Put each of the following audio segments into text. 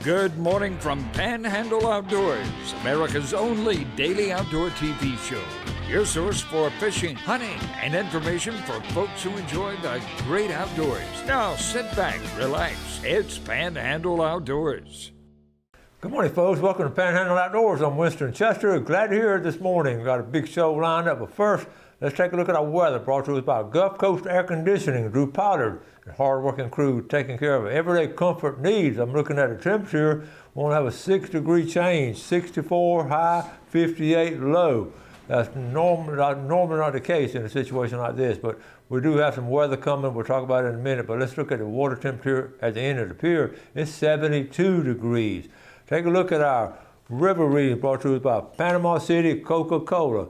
Good morning from Panhandle Outdoors, America's only daily outdoor TV show. Your source for fishing, hunting, and information for folks who enjoy the great outdoors. Now sit back, relax. It's Panhandle Outdoors. Good morning, folks. Welcome to Panhandle Outdoors. I'm Winston Chester. Glad to hear this morning. We've got a big show lined up. But first, let's take a look at our weather, brought to us by Gulf Coast Air Conditioning, Drew Pollard, and hard-working crew taking care of everyday comfort needs. I'm looking at the temperature. We're going to have a 6-degree change, 64 high, 58 low. That's normally not the case in a situation like this, but we do have some weather coming. We'll talk about it in a minute, but let's look at the water temperature at the end of the pier. It's 72 degrees. Take a look at our river readings brought to us by Panama City Coca-Cola.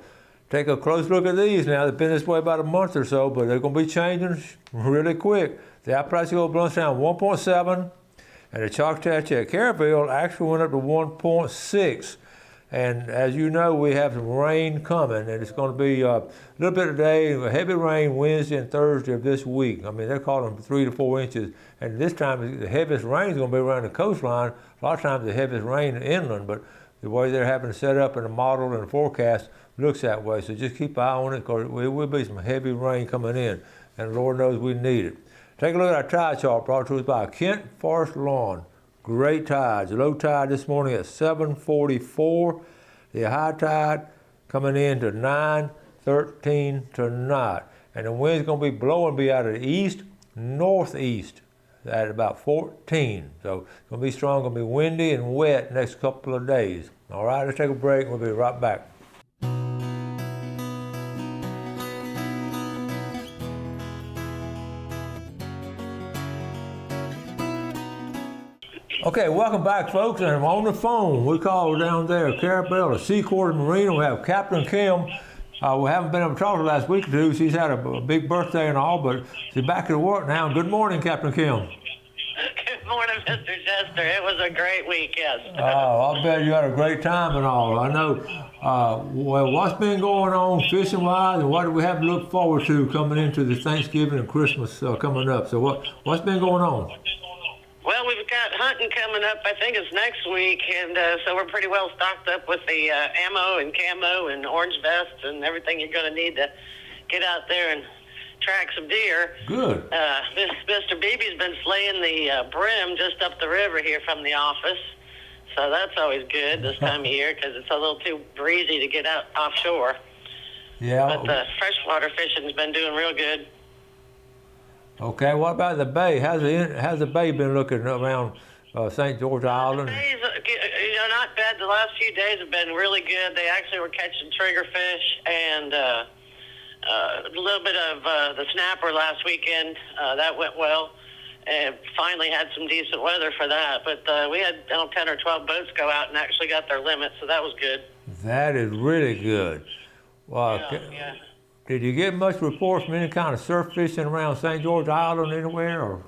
Take a close look at these now. They've been this way about a month or so, but they're going to be changing really quick. The Appalachian Gold Blunt's down 1.7, and the Choctaw at Caraville actually went up to 1.6. And as you know, we have some rain coming, and it's going to be a little bit today, heavy rain Wednesday and Thursday of this week. I mean, they're calling 3 to 4 inches, and this time the heaviest rain is going to be around the coastline. A lot of times the heaviest rain inland, but the way they're having it set up in the model and the forecast looks that way. So just keep an eye on it, because there will be some heavy rain coming in, and Lord knows we need it. Take a look at our tide chart brought to us by Kent Forest Lawn. Great tides. Low tide this morning at 7:44. The high tide coming in to 9:13 tonight. And the wind's going to be blowing out of the east, northeast at about 14. So it's going to be strong, going to be windy and wet next couple of days. All right, let's take a break. We'll be right back. Okay, welcome back, folks, and I'm on the phone. We called down there, Caraville, the Seacourt Marina. We have Captain Kim. We haven't been able to talk to her last week or two. She's had a big birthday and all, but she's back to work now. Good morning, Captain Kim. Good morning, Mr. Chester. It was a great week, yes. Oh, I bet you had a great time and all. I know. Well, what's been going on fishing-wise, and what do we have to look forward to coming into the Thanksgiving and Christmas coming up? So what's been going on? Well, we've got hunting coming up. I think it's next week, and so we're pretty well stocked up with the ammo and camo and orange vests and everything you're going to need to get out there and track some deer. Good. Mr. Beebe's been slaying the brim just up the river here from the office, so that's always good this time of year because it's a little too breezy to get out offshore. Yeah. But the freshwater fishing's been doing real good. Okay, what about the bay? How's the bay been looking around St. George Island? The bay's, not bad. The last few days have been really good. They actually were catching triggerfish and a little bit of the snapper last weekend. That went well. And finally had some decent weather for that. But we had 10 or 12 boats go out and actually got their limit, so that was good. That is really good. Well, yeah. Did you get much report from any kind of surf fishing around St. George Island anywhere? Or?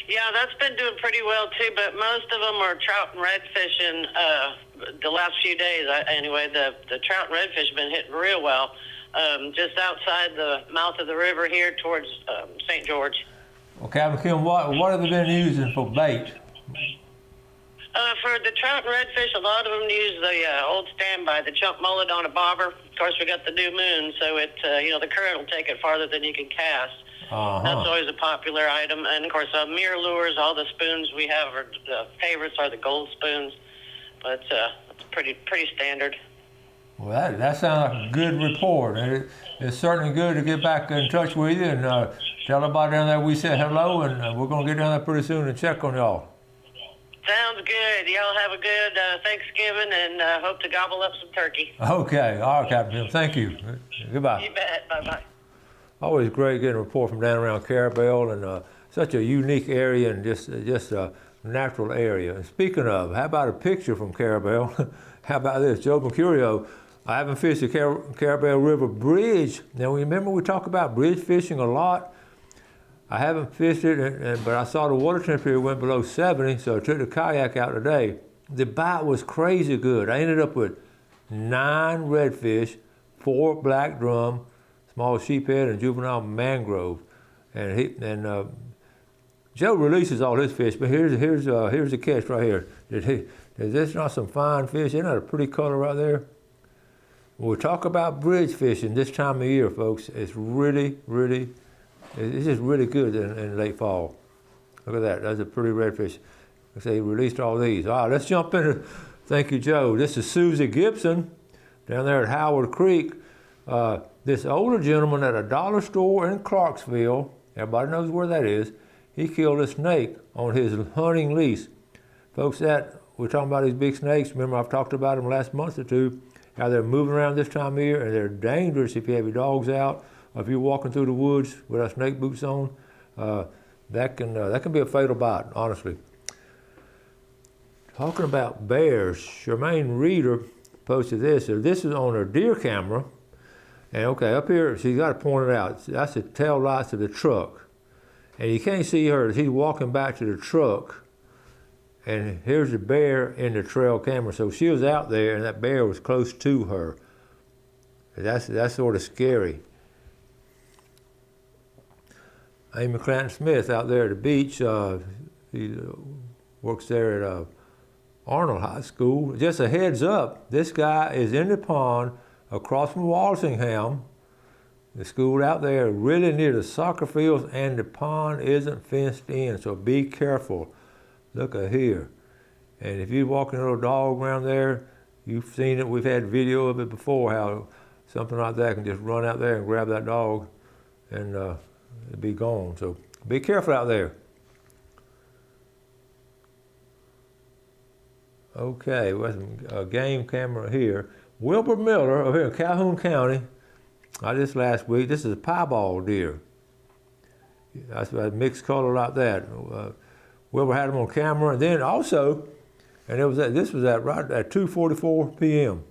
Yeah, that's been doing pretty well too, but most of them are trout and redfish fishing the last few days. Anyway, the trout and redfish have been hitting real well just outside the mouth of the river here towards St. George. Well, Captain Kim, what have they been using for bait? For the trout and redfish, a lot of them use the old standby, the chunk mullet on a bobber. Of course, we got the new moon, so it the current will take it farther than you can cast. Uh-huh. That's always a popular item. And, of course, mirror lures, all the spoons we have, the favorites are the gold spoons. But it's pretty standard. Well, that sounds like a good report. It's certainly good to get back in touch with you and tell everybody down there we said hello, and we're going to get down there pretty soon and check on y'all. Sounds good. Y'all have a good Thanksgiving and hope to gobble up some turkey. Okay. All right, Captain. Thank you. Goodbye. You bet. Bye-bye. Always great getting a report from down around Caraville, and such a unique area and just a natural area. And speaking of, how about a picture from Caraville? How about this? Joe Mercurio. I haven't fished the Caraville River Bridge. Now, remember we talk about bridge fishing a lot? I haven't fished it, but I saw the water temperature went below 70, so I took the kayak out today. The bite was crazy good. I ended up with 9 redfish, 4 black drum, small sheephead, and juvenile mangrove. And Joe releases all his fish, but here's the catch right here. Is this not some fine fish? Isn't that a pretty color right there? When we talk about bridge fishing this time of year, folks, it's really, it's just really good in late fall. Look at that, that's a pretty redfish. Like I say, he released all these. All right, let's jump into, thank you, Joe. This is Susie Gibson down there at Howard Creek. This older gentleman at a dollar store in Clarksville, everybody knows where that is, he killed a snake on his hunting lease. Folks, we're talking about these big snakes. Remember, I've talked about them last month or two, how they're moving around this time of year, and they're dangerous if you have your dogs out, or if you're walking through the woods without snake boots on. That can be a fatal bite, honestly. Talking about bears, Charmaine Reeder posted this. So this is on her deer camera. And okay, up here, she's got to point it out. That's the tail lights of the truck. And you can't see her. She's walking back to the truck. And here's the bear in the trail camera. So she was out there, and that bear was close to her. That's sort of scary. Amy Clanton Smith out there at the beach. He works there at Arnold High School. Just a heads up, this guy is in the pond across from Walsingham. The school out there really near the soccer fields, and the pond isn't fenced in, so be careful. Look at here. And if you're walking a little dog around there, you've seen it. We've had video of it before, how something like that can just run out there and grab that dog and it'd be gone. So be careful out there. Okay, we have a game camera here. Wilbur Miller over here in Calhoun County, this last week, this is a piebald deer. That's a mixed color like that. Wilbur had him on camera, and then also, and this was at right at 2:44 p.m.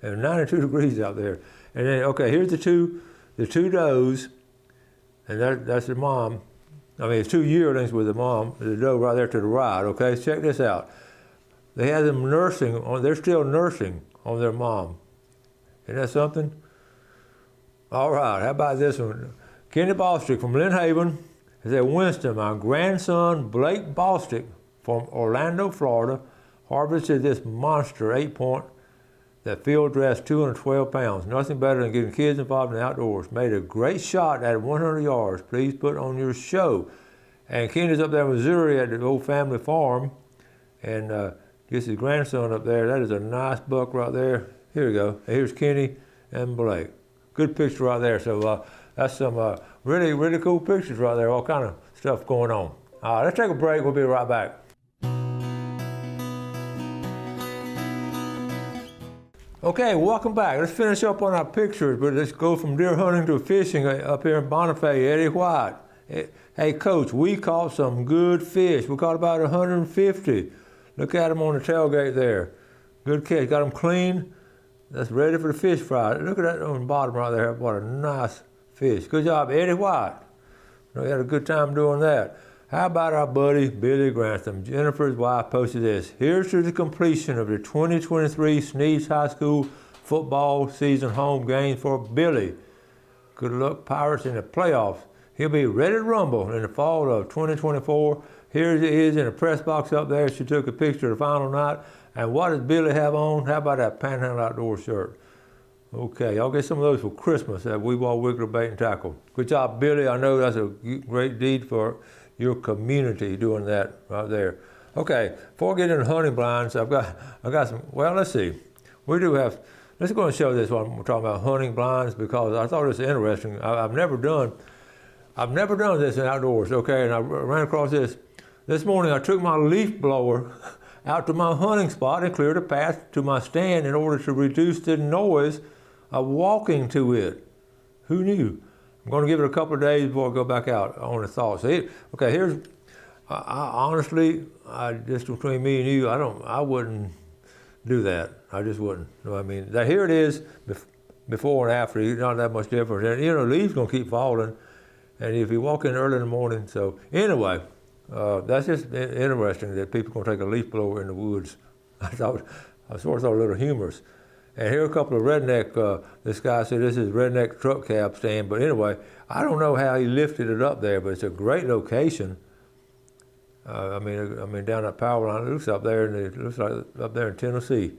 and 92 degrees out there. And then, okay, here's the two does, and that's the mom. I mean, it's 2 yearlings with the mom, the doe right there to the right. Okay, check this out. They had them nursing they're still nursing on their mom. Isn't that something? All right, how about this one? Kenny Bostick from Lynn Haven. He said, Winston, my grandson Blake Bostick from Orlando, Florida, harvested this monster 8-point that field dressed 212 pounds. Nothing better than getting kids involved in the outdoors. Made a great shot at 100 yards. Please put it on your show. And Kenny's up there in Missouri at the old family farm, and gets his grandson up there. That is a nice buck right there. Here we go. Here's Kenny and Blake. Good picture right there. So that's some really, really cool pictures right there. All kind of stuff going on. All right, let's take a break. We'll be right back. Okay, welcome back. Let's finish up on our pictures, but let's go from deer hunting to fishing up here in Bonifay. Eddie White. Hey, Coach, we caught some good fish. We caught about 150. Look at them on the tailgate there. Good catch. Got them clean. That's ready for the fish fry. Look at that on the bottom right there. What a nice fish. Good job, Eddie White. We had a good time doing that. How about our buddy Billy Grantham? Jennifer's wife posted this. Here's to the completion of the 2023 Sneads High School football season home game for Billy. Good luck, Pirates, in the playoffs. He'll be ready to rumble in the fall of 2024. Here he is in the press box up there. She took a picture of the final night. And what does Billy have on? How about that Panhandle Outdoor shirt? Okay, y'all get some of those for Christmas, that We Ball Wiggler Bait and Tackle. Good job, Billy. I know that's a great deed for your community doing that right there. Okay, before I get into hunting blinds, I've got some, well, let's see. We do have, let's go and show this one. We're talking about hunting blinds because I thought it was interesting. I've never done this in outdoors, okay? And I ran across this. This morning I took my leaf blower out to my hunting spot and cleared a path to my stand in order to reduce the noise of walking to it. Who knew? I'm going to give it a couple of days before I go back out on the thoughts. Okay, here's, honestly, just between me and you, I wouldn't do that. I just wouldn't. You know what I mean? Here it is, before and after, not that much difference. And, you know, leaves going to keep falling. And if you walk in early in the morning, so anyway, that's just interesting that people are going to take a leaf blower in the woods. I sort of thought a little humorous. And here are a couple of redneck, this guy said this is redneck truck cab stand, but anyway, I don't know how he lifted it up there, but it's a great location. I mean, down that power line. It looks up there, and it looks like up there in Tennessee.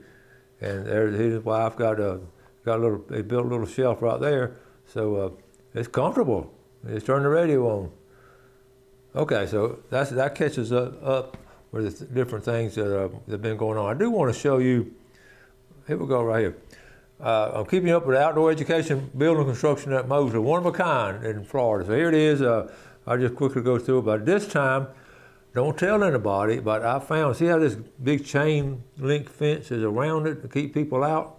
And there, he and his wife got a little. They built a little shelf right there, so it's comfortable. Just turn the radio on. Okay, so that catches up with the different things that have been going on. I do want to show you. Here we go, right here. I'm keeping up with outdoor education, building construction at Mosley, one of a kind in Florida. So here it is. I'll just quickly go through it. But this time, don't tell anybody, but I found, see how this big chain link fence is around it to keep people out?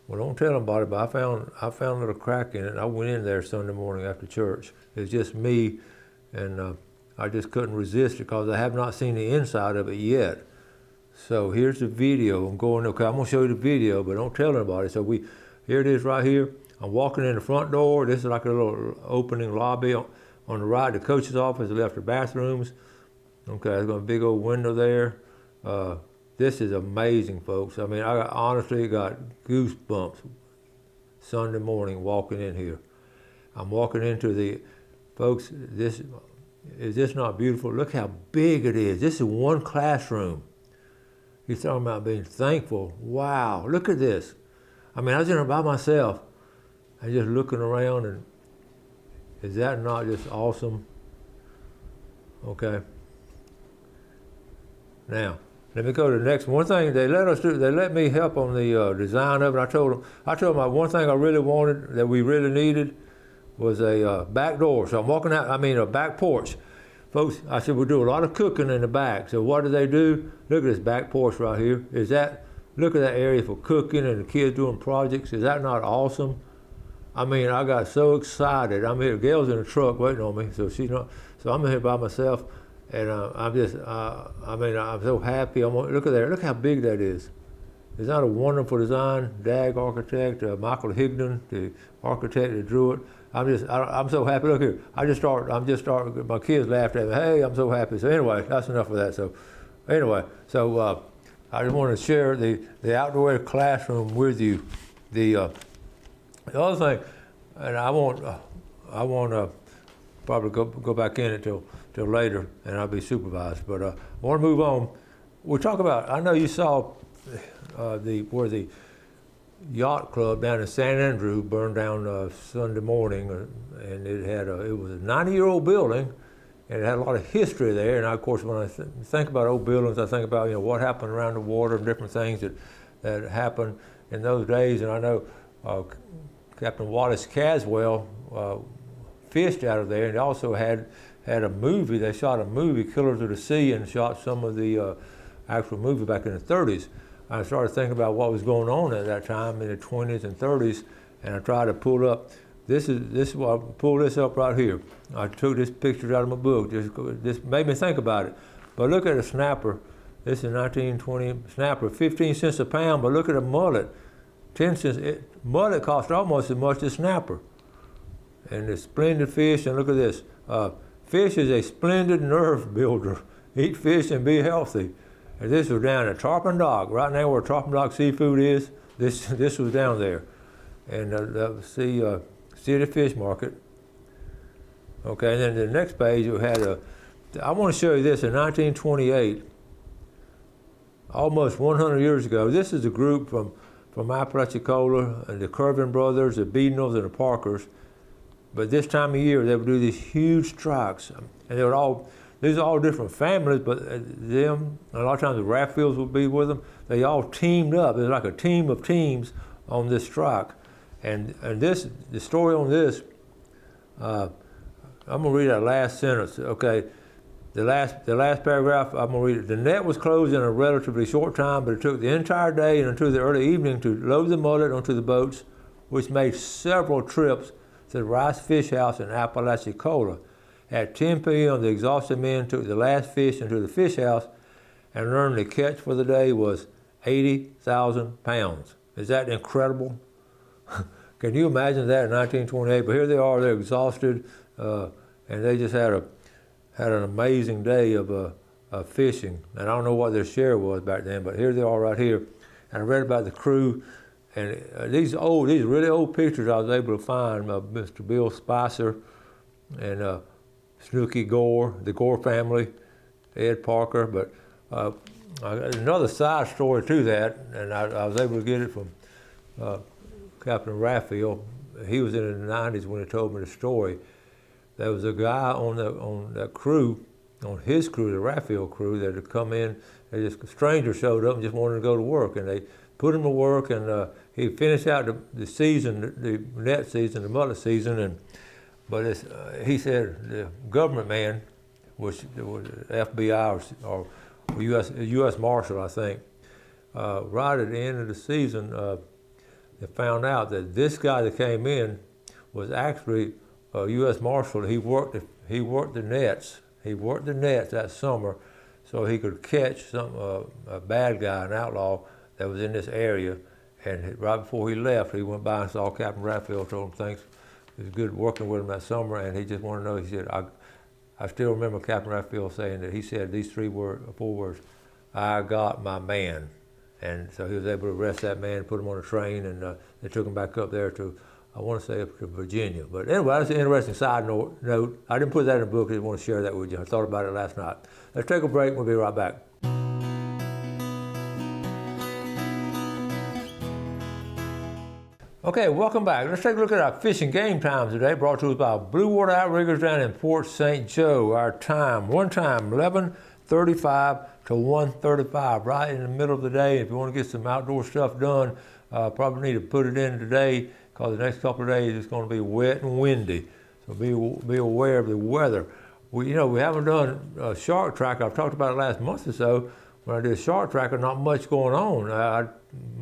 Well, don't tell anybody, but I found a little crack in it. I went in there Sunday morning after church. It's just me, and I just couldn't resist it because I have not seen the inside of it yet. So here's the video. I'm going, okay, I'm gonna show you the video, but don't tell anybody. So here it is right here. I'm walking in the front door. This is like a little opening lobby. On the right, the coach's office, the left, the bathrooms. Okay, there's got a big old window there. This is amazing, folks. I mean, I honestly got goosebumps Sunday morning walking in here. I'm walking into folks, is this not beautiful? Look how big it is. This is one classroom. He's talking about being thankful. Wow, look at this. I mean, I was in there by myself and just looking around, and is that not just awesome? Okay. Now, let me go to the next one. One thing they let us do, they let me help on the design of it. I told them one thing I really wanted, that we really needed, was a back door. So I'm walking out, a back porch. Folks, I said, we do a lot of cooking in the back. So what do they do? Look at this back porch right here. Look at that area for cooking and the kids doing projects. Is that not awesome? I mean, I got so excited. I'm here, Gail's in the truck waiting on me, so I'm here by myself, and I'm so happy. Look at there, look how big that is. Is that a wonderful design? DAG architect, Michael Higdon, the architect that drew it. I'm so happy. Look here, I'm just starting. My kids laughed at me. Hey, I'm so happy. So anyway, that's enough of that. So anyway, I just want to share the outdoor classroom with you. The other thing, and I won't probably go back in it till later, and I'll be supervised. But I want to move on. We'll talk about. I know you saw where the yacht club down in San Andrew burned down Sunday morning, and it was a 90-year-old building, and it had a lot of history there. And of course, when I think about old buildings, I think about what happened around the water and different things that happened in those days. And I know Captain Wallace Caswell fished out of there, and they also had a movie. They shot a movie, Killers of the Sea, and shot some of the actual movie back in the 30s. I started thinking about what was going on at that time in the 20s and 30s, and I tried to pull up. This is what I pulled this up right here. I took this picture out of my book. This made me think about it. But look at a snapper. This is 1920 snapper, 15 cents a pound. But look at a mullet, 10 cents. Mullet cost almost as much as snapper. And the splendid fish. And look at this. Fish is a splendid nerve builder. Eat fish and be healthy. And this was down at Tarpon Dock, right now where Tarpon Dock Seafood is. This was down there, and City Fish Market. Okay, and then the next page we had I want to show you this in 1928, almost 100 years ago. This is a group from Apalachicola, and the Curvin brothers, the Beadnells, and the Parkers. But this time of year, they would do these huge strikes, and these are all different families, but them, a lot of times the Rafffields would be with them. They all teamed up. There's like a team of teams on this strike. And the story on this, I'm gonna read that last sentence, okay? The last paragraph, I'm gonna read it. The net was closed in a relatively short time, but it took the entire day and until the early evening to load the mullet onto the boats, which made several trips to the Rice Fish House in Apalachicola. At 10 p.m., the exhausted men took the last fish into the fish house and learned the catch for the day was 80,000 pounds. Is that incredible? Can you imagine that in 1928? But here they are, they're exhausted, and they just had an amazing day of fishing. And I don't know what their share was back then, but here they are right here. And I read about the crew, and these really old pictures I was able to find of Mr. Bill Spicer and Snooky Gore, the Gore family. Ed Parker. But another side story to that, and I was able to get it from Captain Raphael. He was in the 90s when he told me the story. There was a guy on that crew, on his crew, the Raphael crew, that had come in. A stranger showed up and just wanted to go to work, and they put him to work, and he finished out the season, the net season, the mullet season, but he said the government man, which was FBI or U.S. Marshal, I think, right at the end of the season, they found out that this guy that came in was actually a U.S. Marshal. He worked the nets. He worked the nets that summer, so he could catch a bad guy, an outlaw that was in this area. And right before he left, he went by and saw Captain Raphael, told him thanks. It was good working with him that summer, and he just wanted to know. He said, I still remember Captain Raphael saying that he said these four words, "I got my man." And so he was able to arrest that man, put him on a train, and they took him back up there to, I want to say, up to Virginia. But anyway, that's an interesting side note. I didn't put that in the book. I just want to share that with you. I thought about it last night. Let's take a break. We'll be right back. Okay, welcome back. Let's take a look at our fishing game times today, brought to us by Blue Water Outriggers down in Port St. Joe. Our time, 11:35 to 1:35, right in the middle of the day. If you want to get some outdoor stuff done, probably need to put it in today, because the next couple of days it's going to be wet and windy. So be aware of the weather. We haven't done a shark tracker. I've talked about it last month or so. When I did a shark tracker, not much going on.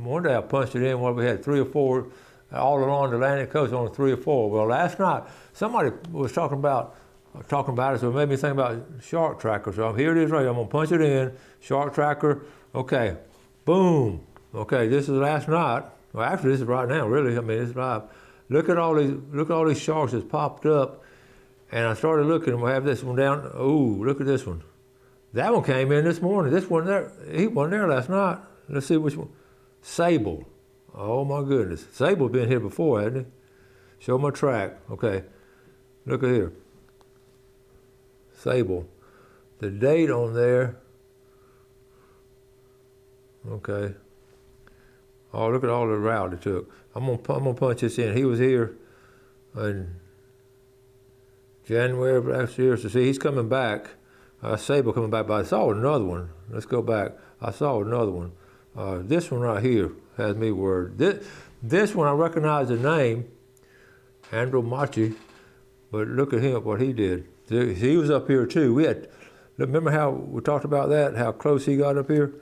One day I punched it in where we had 3 or 4 all along the Atlantic coast, only 3 or 4. Well, last night somebody was talking about it, so it made me think about shark tracker. So here it is right here. I'm gonna punch it in, shark tracker. Okay, boom. Okay, this is last night. Well, actually, this is right now. Really, I mean, it's live. Look at all these sharks that's popped up, and I started looking. And we'll have this one down. Ooh, look at this one. That one came in this morning. This one there, he wasn't there last night. Let's see which one. Sable. Oh my goodness. Sable's been here before, hasn't he? Show my track. Okay. Look at here. Sable. The date on there. Okay. Oh, look at all the route it took. I'm gonna punch this in. He was here in January of last year. So see, he's coming back. Sable coming back, but I saw another one. Let's go back. I saw another one. This one right here has me worried. This one I recognize the name, Andrew Machi, but look at him, what he did. He was up here too. Remember how we talked about that, how close he got up here?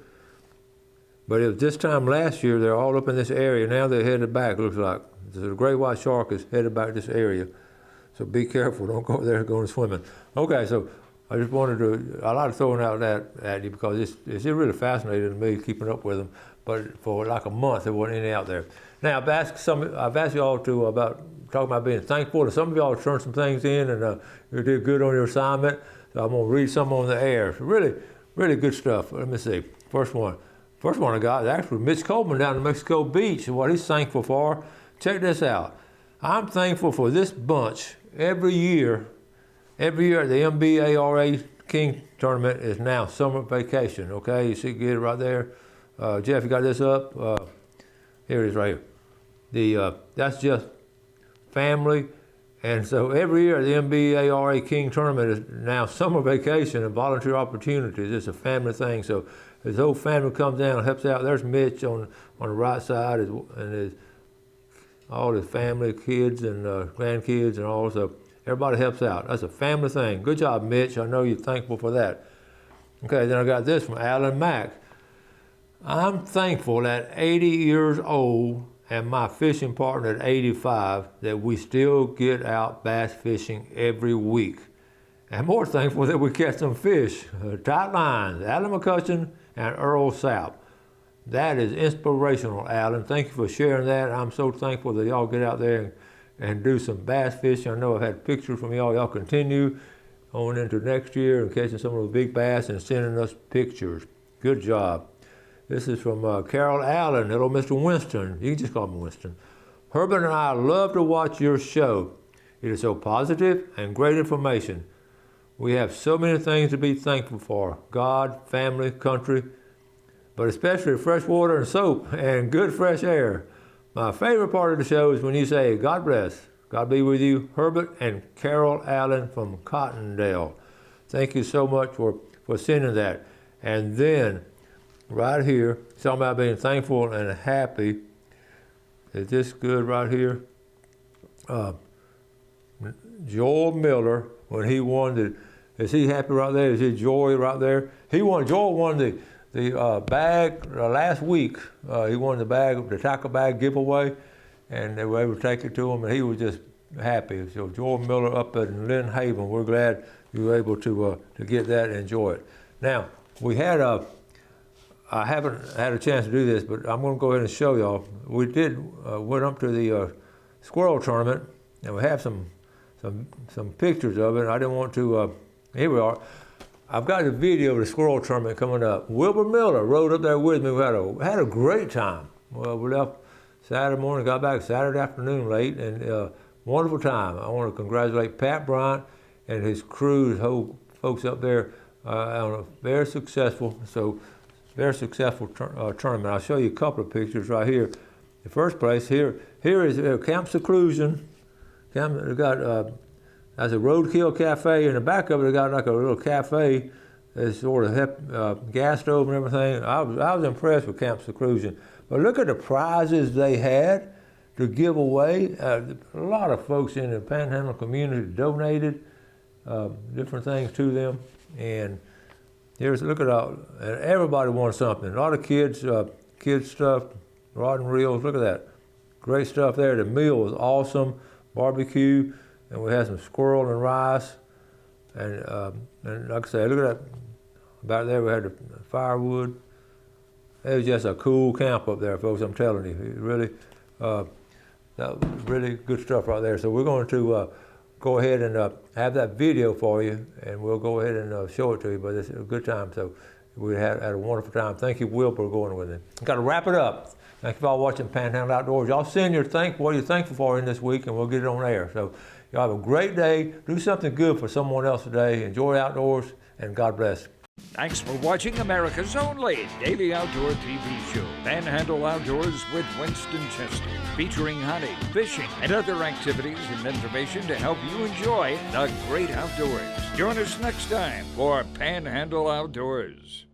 But it was this time last year, they're all up in this area. Now they're headed back, looks like. The great white shark is headed back this area. So be careful, don't go there going swimming. Okay, so I just wanted to, I like throwing out that at you because it's really fascinating to me keeping up with them. But for like a month, there wasn't any out there. Now, I've asked you all to talk about being thankful. And some of y'all turned some things in and you did good on your assignment. So I'm going to read some on the air. Really, really good stuff. Let me see. First one I got is actually Mitch Coleman down in Mexico Beach and what he's thankful for. Check this out. I'm thankful for this bunch every year at the MBARA King Tournament is now summer vacation, okay? You see, get it right there. Jeff, you got this up? Here it is right here. That's just family. And so every year the MBARA King Tournament is now summer vacation and volunteer opportunities. It's a family thing. So his whole family comes down and helps out. There's Mitch on the right side and all his family, kids and grandkids and all. So everybody helps out. That's a family thing. Good job, Mitch. I know you're thankful for that. Okay, then I got this from Alan Mack. I'm thankful at 80 years old and my fishing partner at 85 that we still get out bass fishing every week. And more thankful that we catch some fish. Tight lines, Alan McCutcheon and Earl Sapp. That is inspirational, Alan. Thank you for sharing that. I'm so thankful that y'all get out there and do some bass fishing. I know I've had pictures from y'all. Y'all continue on into next year and catching some of those big bass and sending us pictures. Good job. This is from Carol Allen, little Mr. Winston. You can just call me Winston. Herbert and I love to watch your show. It is so positive and great information. We have so many things to be thankful for: God, family, country, but especially fresh water and soap and good fresh air. My favorite part of the show is when you say, God bless, God be with you, Herbert and Carol Allen from Cottondale. Thank you so much for sending that. And then, right here, talking about being thankful and happy. Is this good right here? Joel Miller, when he won the, is he happy right there? Is he joy right there? Joel won the bag last week. He won the bag, the tackle bag giveaway, and they were able to take it to him, and he was just happy. So Joel Miller up in Lynn Haven, we're glad you were able to get that and enjoy it. Now, we had I haven't had a chance to do this, but I'm going to go ahead and show y'all. We went up to the squirrel tournament, and we have some pictures of it. I didn't want to, here we are. I've got a video of the squirrel tournament coming up. Wilbur Miller rode up there with me. We had a great time. Well, we left Saturday morning, got back Saturday afternoon late, and wonderful time. I want to congratulate Pat Bryant and his crew, his whole folks up there on a very successful tournament. I'll show you a couple of pictures right here. The first place here is Camp Seclusion. They got that's a roadkill cafe. In the back of it, they got like a little cafe. It's sort of gas stove and everything. I was impressed with Camp Seclusion. But look at the prizes they had to give away. A lot of folks in the Panhandle community donated different things to them. And look at all, and everybody won something. A lot of kids stuff, rod and reels. Look at that, great stuff there. The meal was awesome, barbecue, and we had some squirrel and rice. And like I say, look at that. Back there we had the firewood. It was just a cool camp up there, folks. I'm telling you, it really, that was really good stuff right there. So we're going to go ahead and have that video for you, and we'll go ahead and show it to you. But it's a good time. So we had a wonderful time. Thank you, Will, for going with it. Got to wrap it up. Thank you for all watching Panhandle Outdoors. Y'all send what you're thankful for in this week, and we'll get it on air. So y'all have a great day. Do something good for someone else today. Enjoy outdoors, and God bless. Thanks for watching America's only daily outdoor TV show, Panhandle Outdoors with Winston Chester, featuring hunting, fishing, and other activities and information to help you enjoy the great outdoors. Join us next time for Panhandle Outdoors.